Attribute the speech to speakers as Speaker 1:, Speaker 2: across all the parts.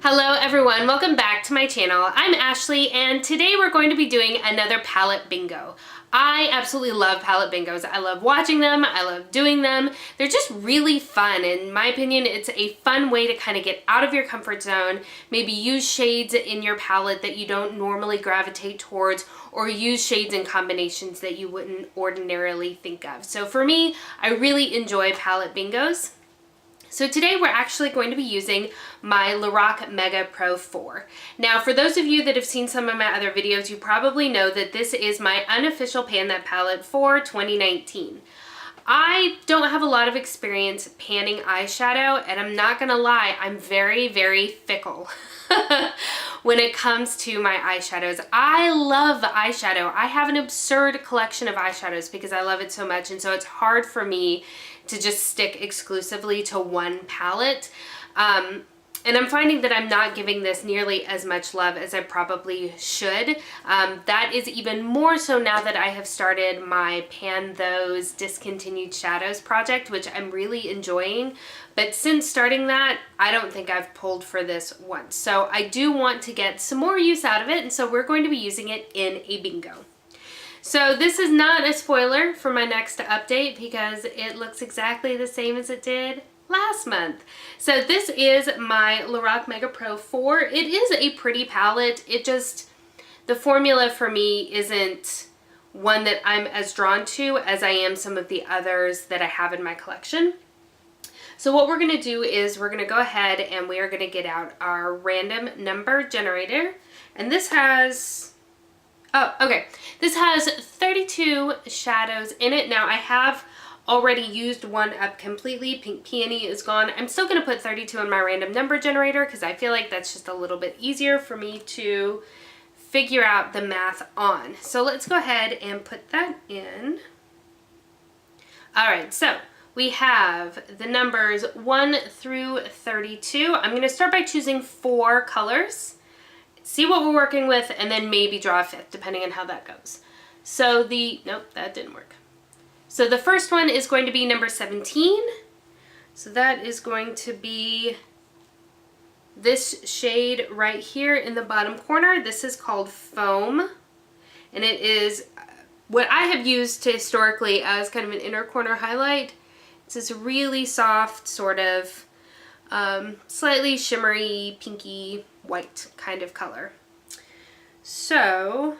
Speaker 1: Hello everyone, welcome back to my channel. I'm Ashley and today we're going to be doing another palette bingo. I absolutely love palette bingos. I love watching them, I love doing them. They're just really fun. In my opinion, it's a fun way to kind of get out of your comfort zone, maybe use shades in your palette that you don't normally gravitate towards, or use shades in combinations that you wouldn't ordinarily think of. So for me, I really enjoy palette bingos. So today we're actually going to be using my Lorac Mega Pro 4. Now for those of you that have seen some of my other videos, you probably know that this is my unofficial pan that palette for 2019. I don't have a lot of experience panning eyeshadow, and I'm not gonna lie, I'm very, very fickle when it comes to my eyeshadows. I love eyeshadow. I have an absurd collection of eyeshadows because I love it so much, and so it's hard for me to just stick exclusively to one palette. And I'm finding that I'm not giving this nearly as much love as I probably should. That is even more so now that I have started my Pan Those Discontinued Shadows project, which I'm really enjoying. But since starting that, I don't think I've pulled for this once. So I do want to get some more use out of it, and so we're going to be using it in a bingo. So this is not a spoiler for my next update because it looks exactly the same as it did last month. So this is my Lorac Mega Pro 4. It is a pretty palette. It just, the formula for me isn't one that I'm as drawn to as I am some of the others that I have in my collection. So what we're going to do is we're going to go ahead and we are going to get out our random number generator. And this has... oh, okay. This has 32 shadows in it. Now I have already used one up completely. Pink Peony is gone. I'm still going to put 32 in my random number generator because I feel like that's just a little bit easier for me to figure out the math on. So let's go ahead and put that in. Alright, so we have the numbers 1 through 32. I'm going to start by choosing 4 colors. See what we're working with, and then maybe draw a fifth, depending on how that goes. So nope, that didn't work. So the first one is going to be number 17. So that is going to be this shade right here in the bottom corner. This is called Foam, and it is what I have used historically as kind of an inner corner highlight. It's this really soft, sort of slightly shimmery, pinky, white kind of color. So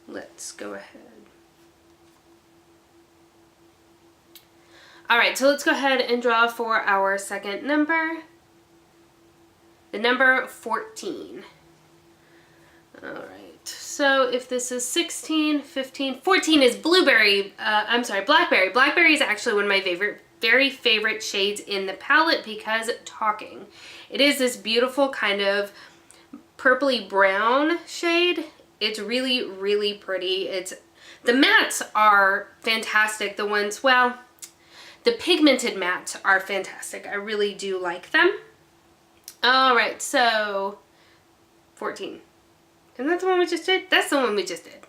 Speaker 1: let's go ahead. Alright, so let's go ahead and draw for our second number. The number 14. Alright, so if this is 16, 15, 14 is blueberry, I'm sorry, blackberry. Blackberry is actually one of my very favorite shades in the palette because talking. It is this beautiful kind of purpley brown shade. It's really, really pretty. The mattes are fantastic. The ones, well, the pigmented mattes are fantastic. I really do like them. Alright, so 14. Isn't that the one we just did? That's the one we just did.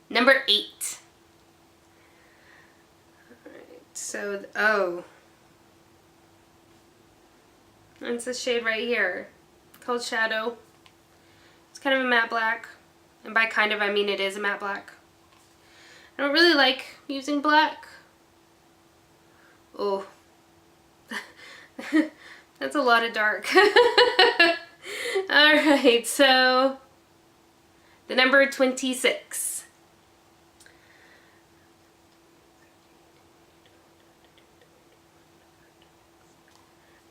Speaker 1: Number 8. Alright, so, oh. It's this shade right here called Shadow. It's kind of a matte black. And by kind of, I mean it is a matte black. I don't really like using black. Oh, that's a lot of dark. Alright, so the number 26.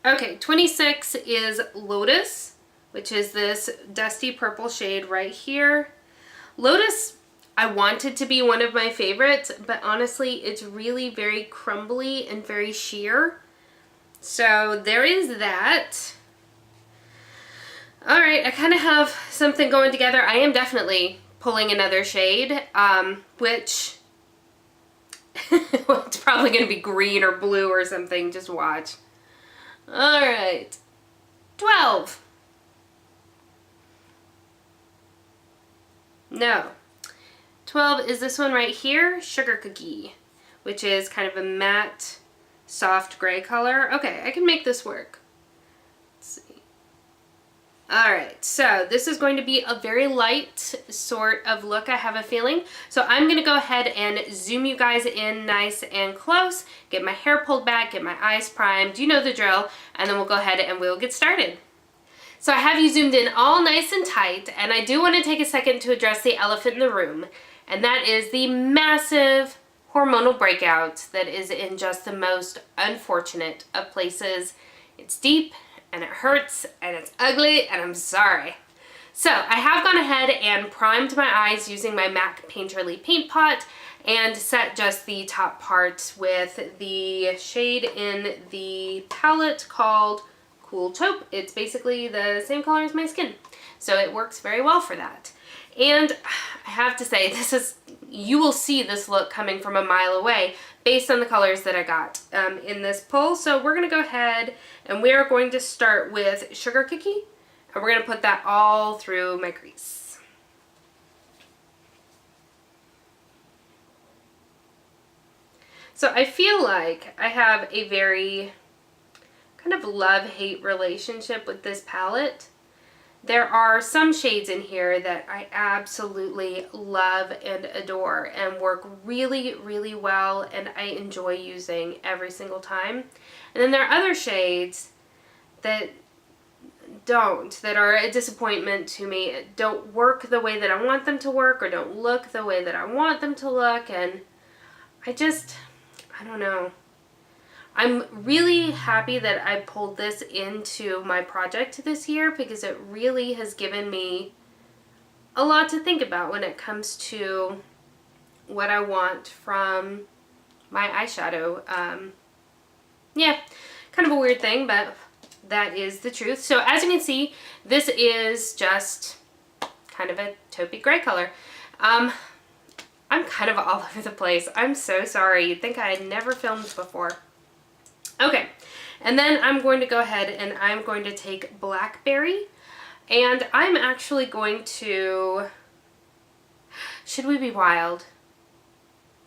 Speaker 1: Okay, 26 is Lotus, which is this dusty purple shade right here. Lotus, I want it to be one of my favorites, but honestly, it's really very crumbly and very sheer. So there is that. Alright, I kind of have something going together. I am definitely pulling another shade, which well, it's probably going to be green or blue or something. Just watch. Alright, 12. No. 12 is this one right here, Sugar Cookie, which is kind of a matte, soft gray color. Okay, I can make this work. Let's see. Alright, so this is going to be a very light sort of look, I have a feeling. So I'm going to go ahead and zoom you guys in nice and close, get my hair pulled back, get my eyes primed, you know the drill, and then we'll go ahead and we'll get started. So I have you zoomed in all nice and tight, and I do want to take a second to address the elephant in the room, and that is the massive hormonal breakout that is in just the most unfortunate of places. It's deep, and it hurts, and it's ugly, and I'm sorry. So I have gone ahead and primed my eyes using my MAC Painterly paint pot and set just the top part with the shade in the palette called Cool Taupe. It's basically the same color as my skin, so it works very well for that. And I have to say, you will see this look coming from a mile away based on the colors that I got in this pull. So we're going to go ahead and we are going to start with Sugar Cookie, and we're going to put that all through my crease. So I feel like I have a very kind of love-hate relationship with this palette. There are some shades in here that I absolutely love and adore and work really, really well, and I enjoy using every single time. And then there are other shades that that are a disappointment to me, don't work the way that I want them to work, or don't look the way that I want them to look, and I don't know. I'm really happy that I pulled this into my project this year because it really has given me a lot to think about when it comes to what I want from my eyeshadow. Yeah, kind of a weird thing, but that is the truth. So as you can see, this is just kind of a taupey gray color. I'm kind of all over the place. I'm so sorry. You'd think I had never filmed before. Okay, and then I'm going to go ahead and I'm going to take Blackberry, and I'm actually going to, should we be wild?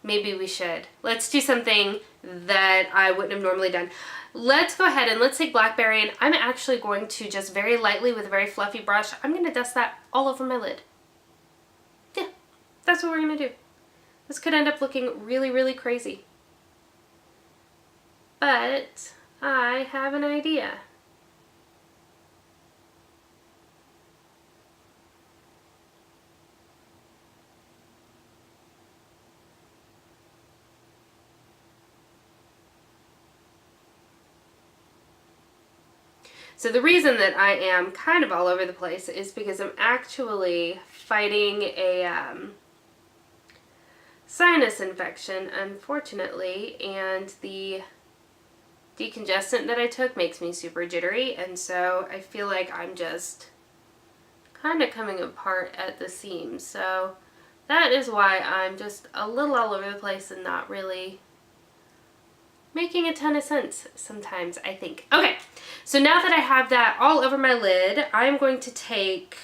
Speaker 1: Maybe we should. Let's do something that I wouldn't have normally done. Let's go ahead and let's take Blackberry, and I'm actually going to just very lightly with a very fluffy brush, I'm going to dust that all over my lid. Yeah, that's what we're going to do. This could end up looking really, really crazy. But I have an idea. So the reason that I am kind of all over the place is because I'm actually fighting a sinus infection, unfortunately, and the decongestant that I took makes me super jittery, and so I feel like I'm just kind of coming apart at the seams. So that is why I'm just a little all over the place and not really making a ton of sense sometimes, I think. Okay, so now that I have that all over my lid, I'm going to take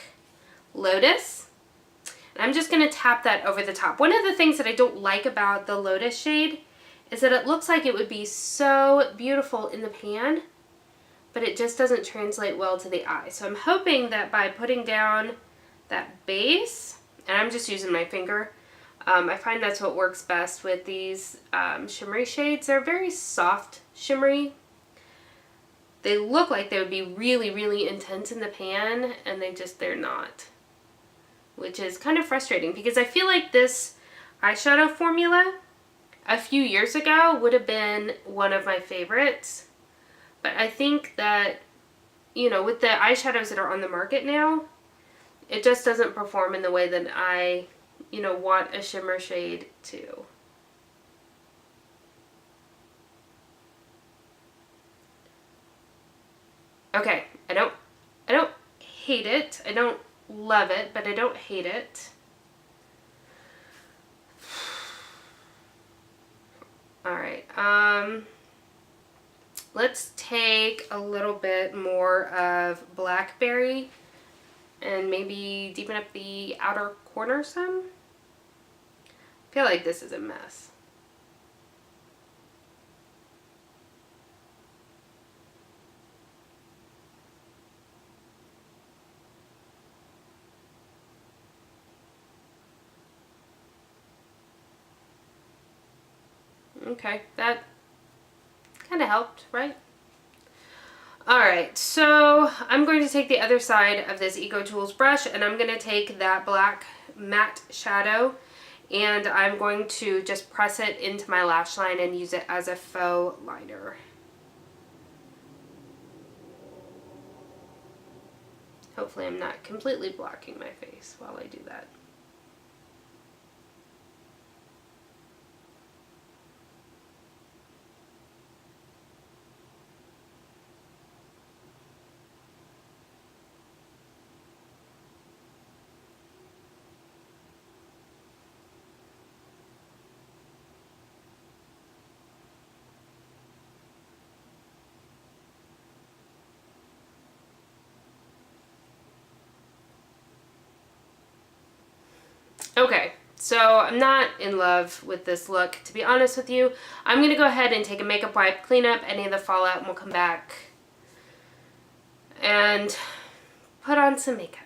Speaker 1: Lotus, and I'm just going to tap that over the top. One of the things that I don't like about the Lotus shade is that it looks like it would be so beautiful in the pan, but it just doesn't translate well to the eye. So I'm hoping that by putting down that base, and I'm just using my finger, I find that's what works best with these shimmery shades. They're very soft shimmery. They look like they would be really, really intense in the pan, and they're not. Which is kind of frustrating because I feel like this eyeshadow formula a few years ago would have been one of my favorites. But I think that, you know, with the eyeshadows that are on the market now, it just doesn't perform in the way that I, you know, want a shimmer shade to. Okay, I don't hate it. I don't love it, but I don't hate it. Alright, let's take a little bit more of Blackberry and maybe deepen up the outer corner some. I feel like this is a mess. Okay, that kind of helped, right? Alright, so I'm going to take the other side of this Eco Tools brush and I'm going to take that black matte shadow and I'm going to just press it into my lash line and use it as a faux liner. Hopefully I'm not completely blocking my face while I do that. Okay, so I'm not in love with this look, to be honest with you. I'm going to go ahead and take a makeup wipe, clean up any of the fallout, and we'll come back and put on some makeup.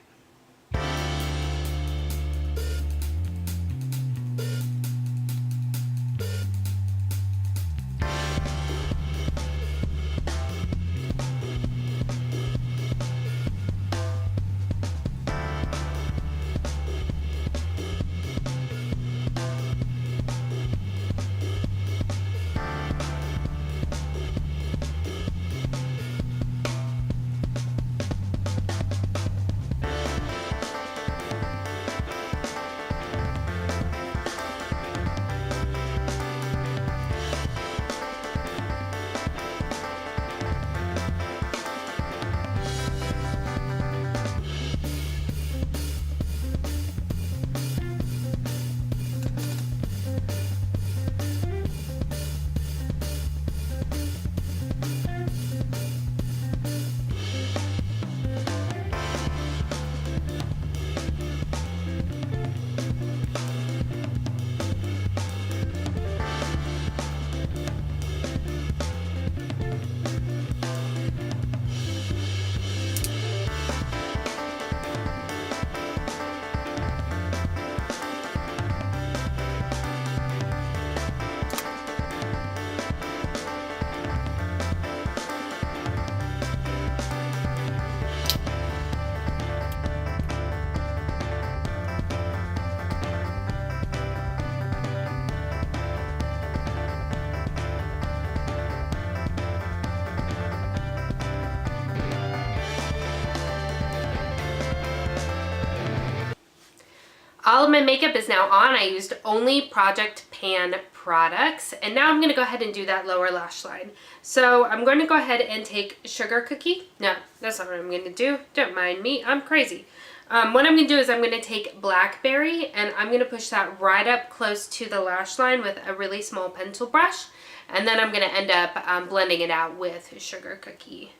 Speaker 1: All of my makeup is now on. I used only Project Pan products. And now I'm going to go ahead and do that lower lash line. So I'm going to go ahead and take Sugar Cookie. No, that's not what I'm going to do. Don't mind me. I'm crazy. What I'm going to do is I'm going to take Blackberry and I'm going to push that right up close to the lash line with a really small pencil brush. And then I'm going to end up blending it out with Sugar Cookie.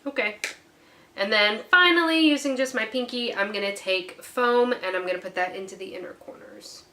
Speaker 1: Okay, and then finally, using just my pinky, I'm going to take foam and I'm going to put that into the inner corners.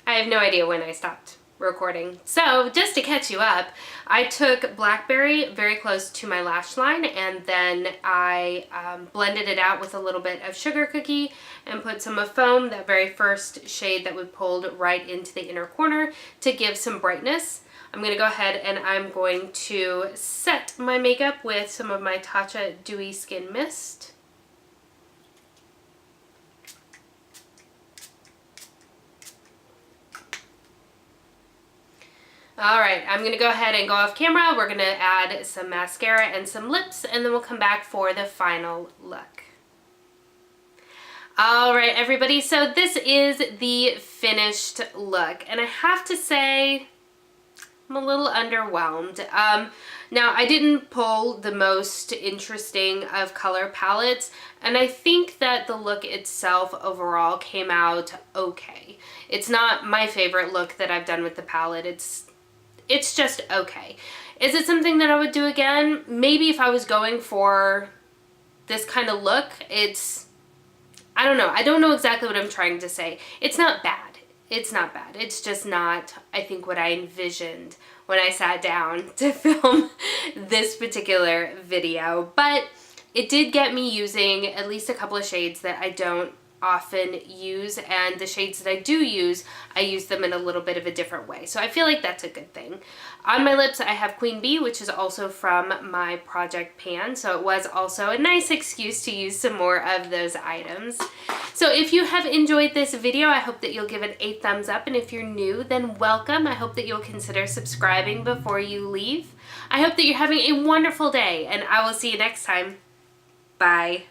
Speaker 1: I have no idea when I stopped recording. So just to catch you up, I took Blackberry very close to my lash line and then I blended it out with a little bit of Sugar Cookie and put some of foam, that very first shade that we pulled right into the inner corner to give some brightness. I'm going to go ahead and I'm going to set my makeup with some of my Tatcha Dewy Skin Mist. All right, I'm gonna go ahead and go off camera. We're gonna add some mascara and some lips, and then we'll come back for the final look. All right, everybody, so this is the finished look, and I have to say, I'm a little underwhelmed. Now, I didn't pull the most interesting of color palettes, and I think that the look itself overall came out okay. It's not my favorite look that I've done with the palette. It's just okay. Is it something that I would do again? Maybe if I was going for this kind of look. I don't know. I don't know exactly what I'm trying to say. It's not bad. It's not bad. It's just not, I think, what I envisioned when I sat down to film this particular video. But it did get me using at least a couple of shades that I don't often use, and the shades that I do use, I use them in a little bit of a different way. So I feel like that's a good thing. On my lips, I have Queen Bee, which is also from my project pan, so it was also a nice excuse to use some more of those items. So if you have enjoyed this video, I hope that you'll give it a thumbs up, and if you're new, then welcome. I hope that you'll consider subscribing before you leave. I hope that you're having a wonderful day, and I will see you next time. Bye.